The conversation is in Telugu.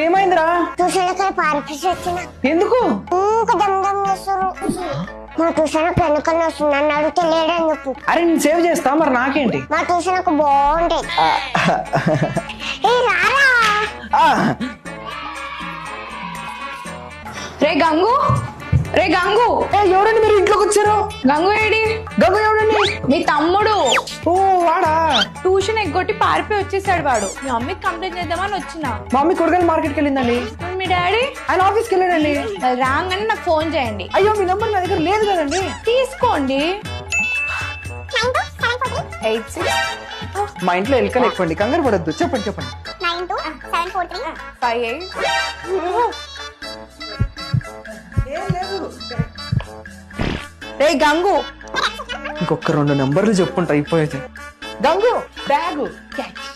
ఏమైందిరా? ట్యూషన్ పారిపించి వచ్చిన. ఎందుకు? దమ్ చేస్తారు. మా ట్యూషన్ వెనుకలు వస్తుంది, నన్ను అడిగితే లేడని చెప్పు. అరే నేను సేవ్ చేస్తా, మరి నాకేంటి? మా ట్యూషన్ బాగుంటాయి. రే గంగు, రే గంగు. ఎవరండి మీరు ఇంట్లోకి వచ్చారు? గంగు ఏడి? గంగు ఎవడండి? మీ తమ్ముడు. ఓ వాడా? ట్యూషన్ ఎగ్గొట్టి పారిపోయి వచ్చేసాడు వాడు. మీ మమ్మీకి కంప్లైంట్ చేద్దామని వచ్చిన. మా మమ్మీ కూరగాయలు మార్కెట్కి వెళ్ళిందండి. మీ డాడీ ఆయన ఆఫీస్కి వెళ్ళాడండి. రాగానే నాకు ఫోన్ చేయండి. అయ్యో మీ నంబర్ నా దగ్గర లేదు కదండి. తీసుకోండి. 86 మా ఇంట్లో ఎలుకలు ఎక్కువండి, కంగారు పడద్దు. చెప్పండి 58. రే గంగు, ఇంకొక 2 నంబర్లు చెప్పుంటా అయిపోయేది. Gangu bag catch.